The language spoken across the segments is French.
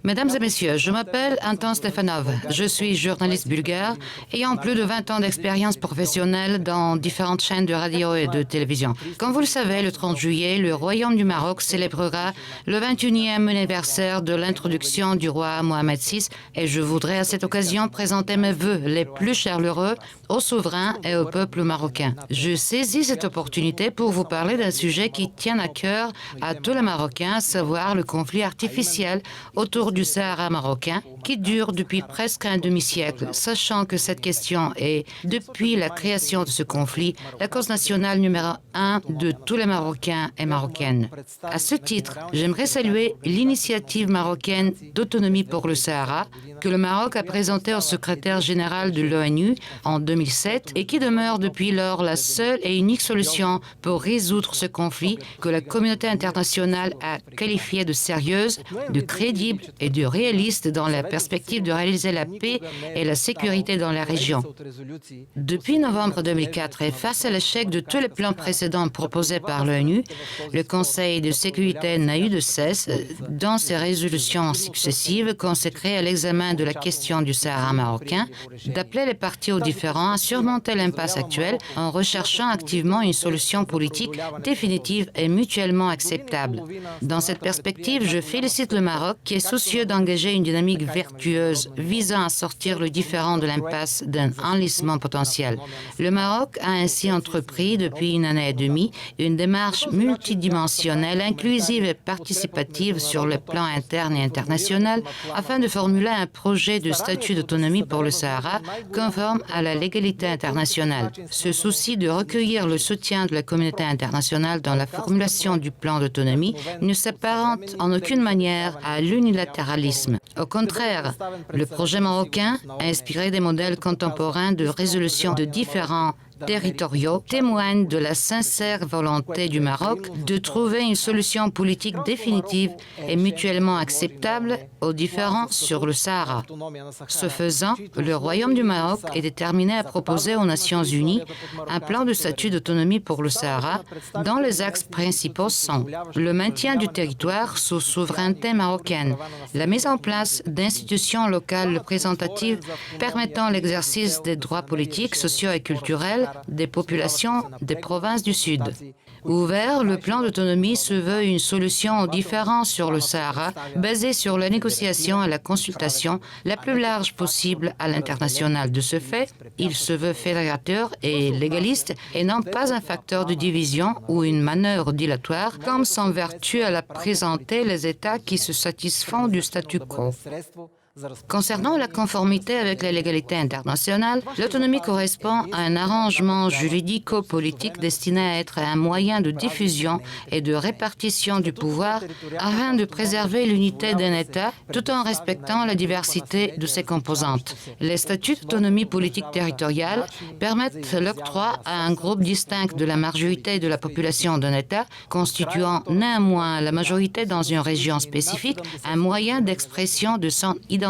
Mesdames et messieurs, je m'appelle Anton Stefanov. Je suis journaliste bulgare ayant plus de 20 ans d'expérience professionnelle dans différentes chaînes de radio et de télévision. Comme vous le savez, le 30 juillet, le Royaume du Maroc célébrera le 21e anniversaire de l'introduction du roi Mohamed VI et je voudrais à cette occasion présenter mes vœux les plus chaleureux aux souverains et au peuple marocain. Je saisis cette opportunité pour vous parler d'un sujet qui tient à cœur à tous les Marocains, à savoir le conflit artificiel autour du Sahara marocain qui dure depuis presque un demi-siècle, sachant que cette question est, depuis la création de ce conflit, la cause nationale numéro 1 de tous les Marocains et Marocaines. À ce titre, j'aimerais saluer l'initiative marocaine d'autonomie pour le Sahara que le Maroc a présentée au secrétaire général de l'ONU en 2007 et qui demeure depuis lors la seule et unique solution pour résoudre ce conflit que la communauté internationale a qualifié de sérieuse, de crédible et de réaliste dans la perspective de réaliser la paix et la sécurité dans la région. Depuis novembre 2004 et face à l'échec de tous les plans précédents proposés par l'ONU, le Conseil de sécurité n'a eu de cesse, dans ses résolutions successives consacrées à l'examen de la question du Sahara marocain, d'appeler les parties aux différends à surmonter l'impasse actuelle en recherchant activement une solution politique définitive et mutuellement acceptable. Dans cette perspective, je félicite le Maroc qui est soucieux d'engager une dynamique vertueuse visant à sortir le différend de l'impasse d'un enlisement potentiel. Le Maroc a ainsi entrepris depuis une année et demie une démarche multidimensionnelle, inclusive et participative sur le plan interne et international afin de formuler un projet de statut d'autonomie pour le Sahara conforme à la légalité internationale. Ce souci de recueillir le soutien de la communauté internationale dans la formulation du plan d'autonomie ne s'apparente en aucune manière à l'unilatéralisme. Au contraire, le projet marocain, inspiré des modèles contemporains de résolution de différends territoriaux, témoigne de la sincère volonté du Maroc de trouver une solution politique définitive et mutuellement acceptable aux différends sur le Sahara. Ce faisant, le Royaume du Maroc est déterminé à proposer aux Nations Unies un plan de statut d'autonomie pour le Sahara dont les axes principaux sont le maintien du territoire sous souveraineté marocaine, la mise en place d'institutions locales représentatives permettant l'exercice des droits politiques, sociaux et culturels des populations des provinces du Sud. Ouvert, le plan d'autonomie se veut une solution aux différends sur le Sahara basée sur la négociation et la consultation la plus large possible à l'international. De ce fait, il se veut fédérateur et légaliste et non pas un facteur de division ou une manœuvre dilatoire comme s'envertuent à la présenter les États qui se satisfont du statu quo. Concernant la conformité avec la légalité internationale, l'autonomie correspond à un arrangement juridico-politique destiné à être un moyen de diffusion et de répartition du pouvoir afin de préserver l'unité d'un État tout en respectant la diversité de ses composantes. Les statuts d'autonomie politique territoriale permettent l'octroi à un groupe distinct de la majorité de la population d'un État, constituant néanmoins la majorité dans une région spécifique, un moyen d'expression de son identité.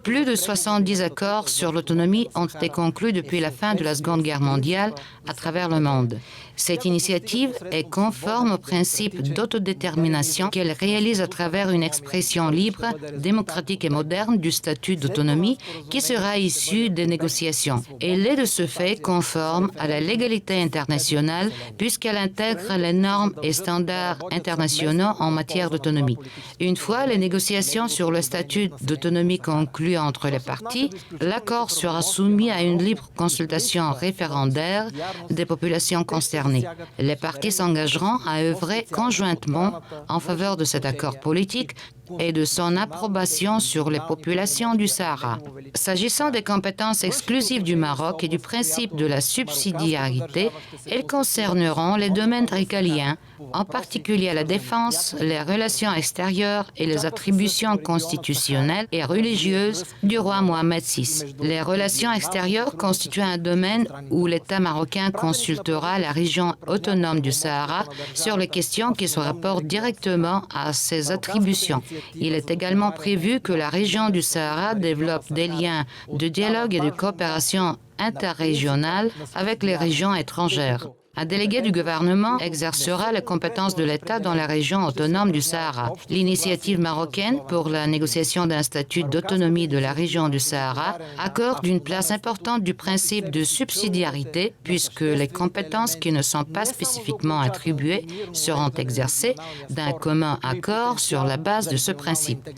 Plus de 70 accords sur l'autonomie ont été conclus depuis la fin de la Seconde Guerre mondiale à travers le monde. Cette initiative est conforme au principe d'autodétermination qu'elle réalise à travers une expression libre, démocratique et moderne du statut d'autonomie qui sera issue des négociations. Elle est de ce fait conforme à la légalité internationale puisqu'elle intègre les normes et standards internationaux en matière d'autonomie. Une fois les négociations sur le statut d'autonomie conclues entre les parties, l'accord sera soumis à une libre consultation référendaire des populations concernées. Les parties s'engageront à œuvrer conjointement en faveur de cet accord politique et de son approbation sur les populations du Sahara. S'agissant des compétences exclusives du Maroc et du principe de la subsidiarité, elles concerneront les domaines régaliens, en particulier la défense, les relations extérieures et les attributions constitutionnelles et religieuses du roi Mohamed VI. Les relations extérieures constituent un domaine où l'État marocain consultera la région autonome du Sahara sur les questions qui se rapportent directement à ses attributions. Il est également prévu que la région du Sahara développe des liens de dialogue et de coopération interrégionale avec les régions étrangères. Un délégué du gouvernement exercera les compétences de l'État dans la région autonome du Sahara. L'initiative marocaine pour la négociation d'un statut d'autonomie de la région du Sahara accorde une place importante du principe de subsidiarité puisque les compétences qui ne sont pas spécifiquement attribuées seront exercées d'un commun accord sur la base de ce principe.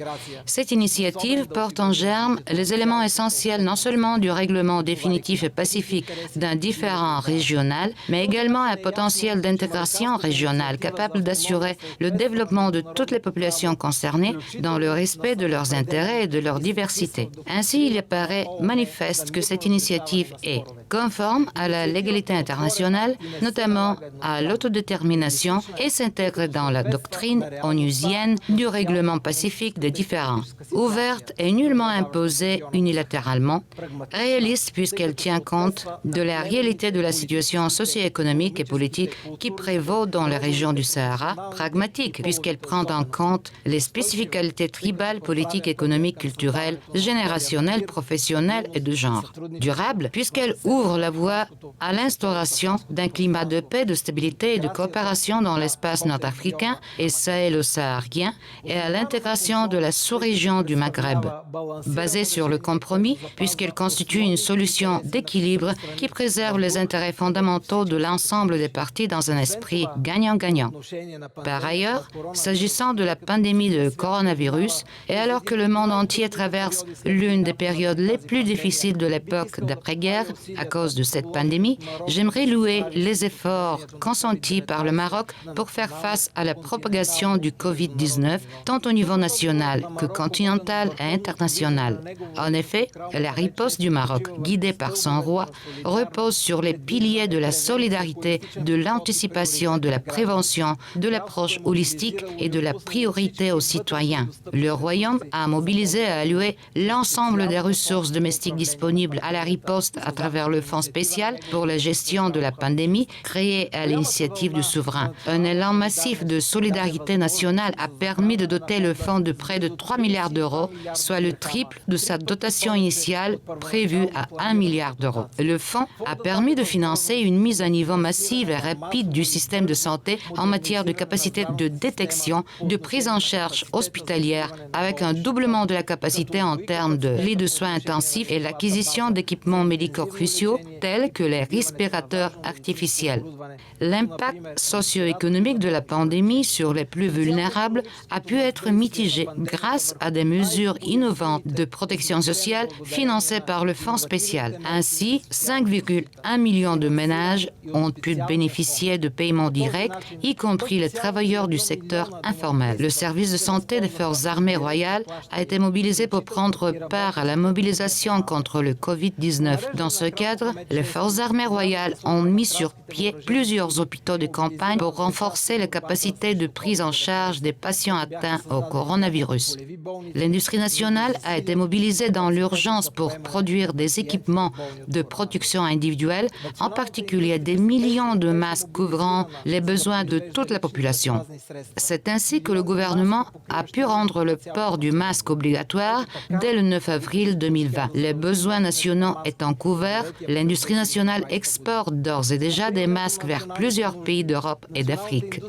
Cette initiative porte en germe les éléments essentiels non seulement du règlement définitif et pacifique d'un différend régional, mais également un potentiel d'intégration régionale capable d'assurer le développement de toutes les populations concernées dans le respect de leurs intérêts et de leur diversité. Ainsi, il apparaît manifeste que cette initiative est conforme à la légalité internationale, notamment à l'autodétermination, et s'intègre dans la doctrine onusienne du règlement pacifique des différends. Ouverte et nullement imposée unilatéralement, réaliste puisqu'elle tient compte de la réalité de la situation socio-économique et politique qui prévaut dans les régions du Sahara, pragmatique puisqu'elle prend en compte les spécificités tribales, politiques, économiques, culturelles, générationnelles, professionnelles et de genre. Durable puisqu'elle ouvre la voie à l'instauration d'un climat de paix, de stabilité et de coopération dans l'espace nord-africain et sahélo-saharien et à l'intégration de la sous-région du Maghreb. Basée sur le compromis puisqu'elle constitue une solution d'équilibre qui préserve les intérêts fondamentaux de l'ensemble des parties dans un esprit gagnant-gagnant. Par ailleurs, s'agissant de la pandémie de coronavirus, et alors que le monde entier traverse l'une des périodes les plus difficiles de l'époque d'après-guerre à cause de cette pandémie, j'aimerais louer les efforts consentis par le Maroc pour faire face à la propagation du COVID-19, tant au niveau national que continental et international. En effet, la riposte du Maroc, guidée par son roi, repose sur les piliers de la solidarité, de l'anticipation, de la prévention, de l'approche holistique et de la priorité aux citoyens. Le Royaume a mobilisé et alloué l'ensemble des ressources domestiques disponibles à la riposte à travers le Fonds spécial pour la gestion de la pandémie créé à l'initiative du souverain. Un élan massif de solidarité nationale a permis de doter le fonds de près de 3 milliards d'euros, soit le triple de sa dotation initiale prévue à 1 milliard d'euros. Le fonds a permis de financer une mise à niveau massive et rapide du système de santé en matière de capacité de détection, de prise en charge hospitalière, avec un doublement de la capacité en termes de lits de soins intensifs et l'acquisition d'équipements médicaux cruciaux tels que les respirateurs artificiels. L'impact socio-économique de la pandémie sur les plus vulnérables a pu être mitigé grâce à des mesures innovantes de protection sociale financées par le Fonds spécial. Ainsi, 5,1 millions de ménages ont pu bénéficier de paiements directs, y compris les travailleurs du secteur informel. Le service de santé des Forces armées royales a été mobilisé pour prendre part à la mobilisation contre le COVID-19. Dans ce cadre, les Forces armées royales ont mis sur pied plusieurs hôpitaux de campagne pour renforcer les capacités de prise en charge des patients atteints au coronavirus. L'industrie nationale a été mobilisée dans l'urgence pour produire des équipements de protection individuelle, en particulier des millions de masques couvrant les besoins de toute la population. C'est ainsi que le gouvernement a pu rendre le port du masque obligatoire dès le 9 avril 2020. Les besoins nationaux étant couverts, l'industrie nationale exporte d'ores et déjà des masques vers plusieurs pays d'Europe et d'Afrique.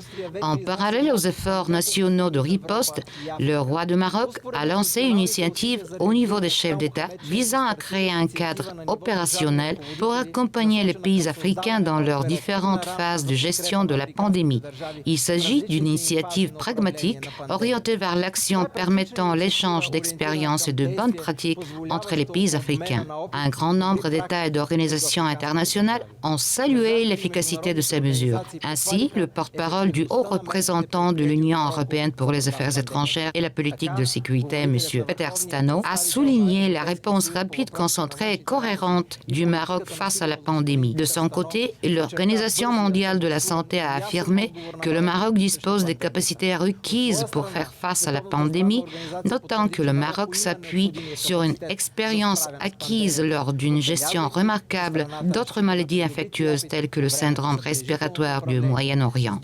En parallèle aux efforts nationaux de riposte, le roi de Maroc a lancé une initiative au niveau des chefs d'État visant à créer un cadre opérationnel pour accompagner les pays africains dans leurs différentes phases de gestion de la pandémie. Il s'agit d'une initiative pragmatique orientée vers l'action permettant l'échange d'expériences et de bonnes pratiques entre les pays africains. Un grand nombre d'États et d'organisations internationales ont salué l'efficacité de ces mesures. Ainsi, le porte-parole du haut représentant de l'Union européenne pour les affaires étrangères et la politique de sécurité, M. Peter Stano, a souligné la réponse rapide, concentrée et cohérente du Maroc face à la pandémie. De son côté, l'Organisation mondiale de la santé a affirmé que le Maroc dispose des capacités requises pour faire face à la pandémie, notant que le Maroc s'appuie sur une expérience acquise lors d'une gestion remarquable d'autres maladies infectieuses telles que le syndrome respiratoire du Moyen-Orient.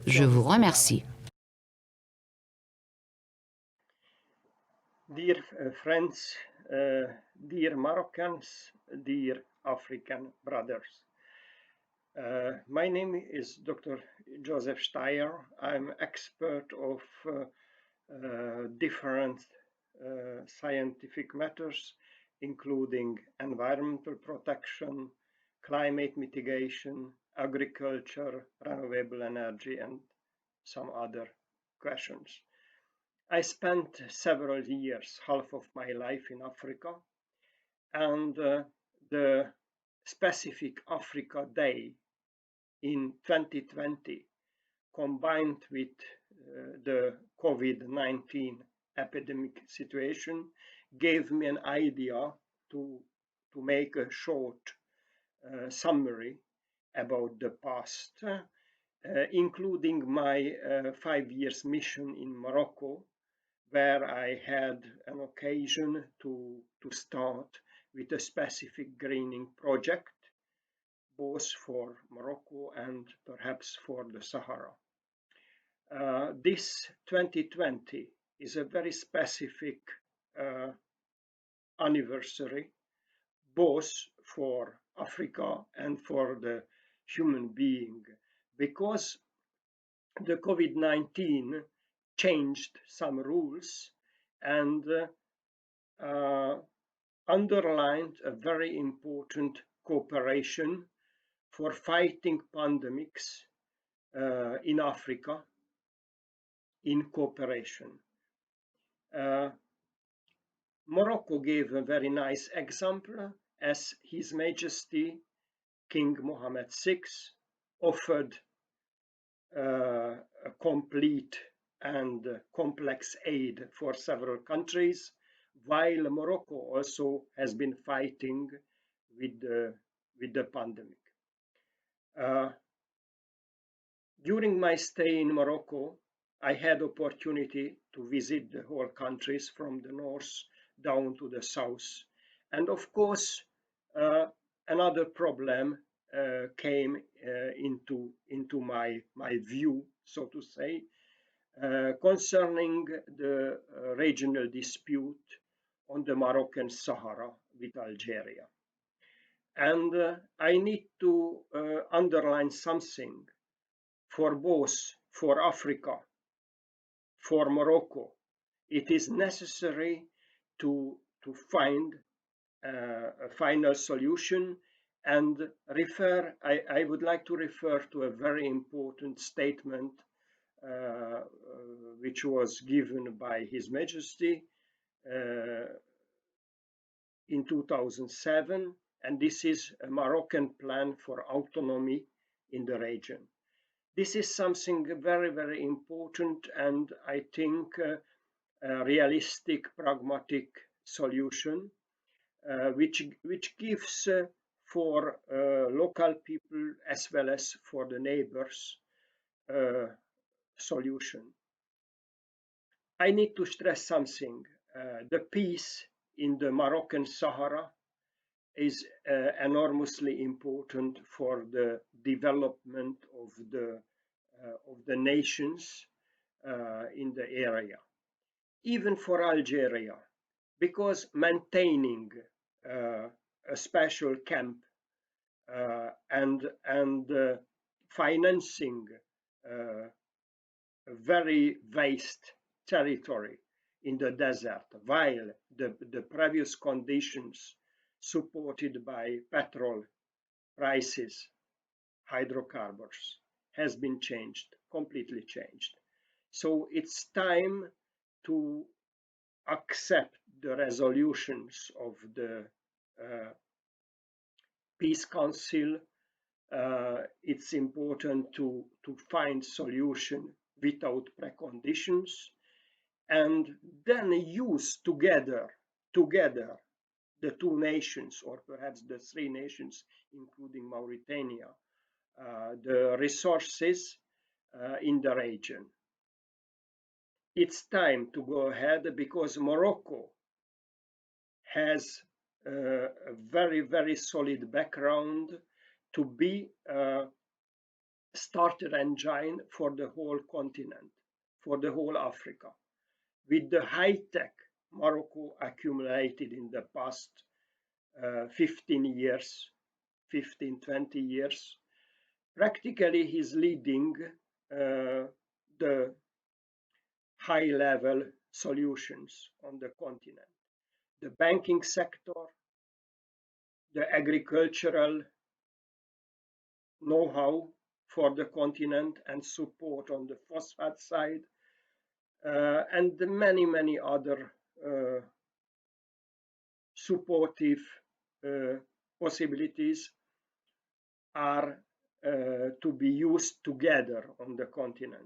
Je vous remercie. Dear friends, dear Moroccans, dear African brothers. My name is Dr. Joseph Steyer. I'm expert of different scientific matters, including environmental protection, climate mitigation, agriculture, renewable energy, and some other questions. I spent several years, half of my life in Africa, and the specific Africa Day in 2020, combined with the COVID-19 epidemic situation, gave me an idea to make a short summary about the past, including my 5 years mission in Morocco, where I had an occasion to start with a specific greening project, both for Morocco and perhaps for the Sahara. This 2020 is a very specific anniversary, both for Africa and for the human being, because the COVID-19 changed some rules and underlined a very important cooperation for fighting pandemics in Africa in cooperation. Morocco gave a very nice example as His Majesty King Mohammed VI offered a complete and complex aid for several countries, while Morocco also has been fighting with the pandemic. During my stay in Morocco, I had opportunity to visit the whole countries from the north down to the south. And of course, another problem came into my view, so to say, concerning the regional dispute on the Moroccan Sahara with Algeria. And I need to underline something for both, for Africa, for Morocco. It is necessary to find a final solution and I would like to refer to a very important statement which was given by His Majesty in 2007, and this is a Moroccan plan for autonomy in the region. This is something very, very important, and I think a realistic, pragmatic solution, which gives for local people as well as for the neighbors solution. I need to stress something. The peace in the Moroccan Sahara is enormously important for the development of the nations in the area, even for Algeria, because maintaining a special camp and financing a very vast territory in the desert, while the previous conditions supported by petrol prices, hydrocarbons, has been changed, completely changed. So it's time to accept the resolutions of the Peace Council. It's important to find solution without preconditions, and then use together the two nations, or perhaps the three nations, including Mauritania, the resources in the region. It's time to go ahead because Morocco has a very, very solid background to be a starter engine for the whole continent, for the whole Africa. With the high tech Morocco accumulated in the past 15 years, 15, 20 years, Practically, he's leading the high-level solutions on the continent. The banking sector, the agricultural know-how for the continent and support on the phosphate side, and the many other supportive possibilities are to be used together on the continent.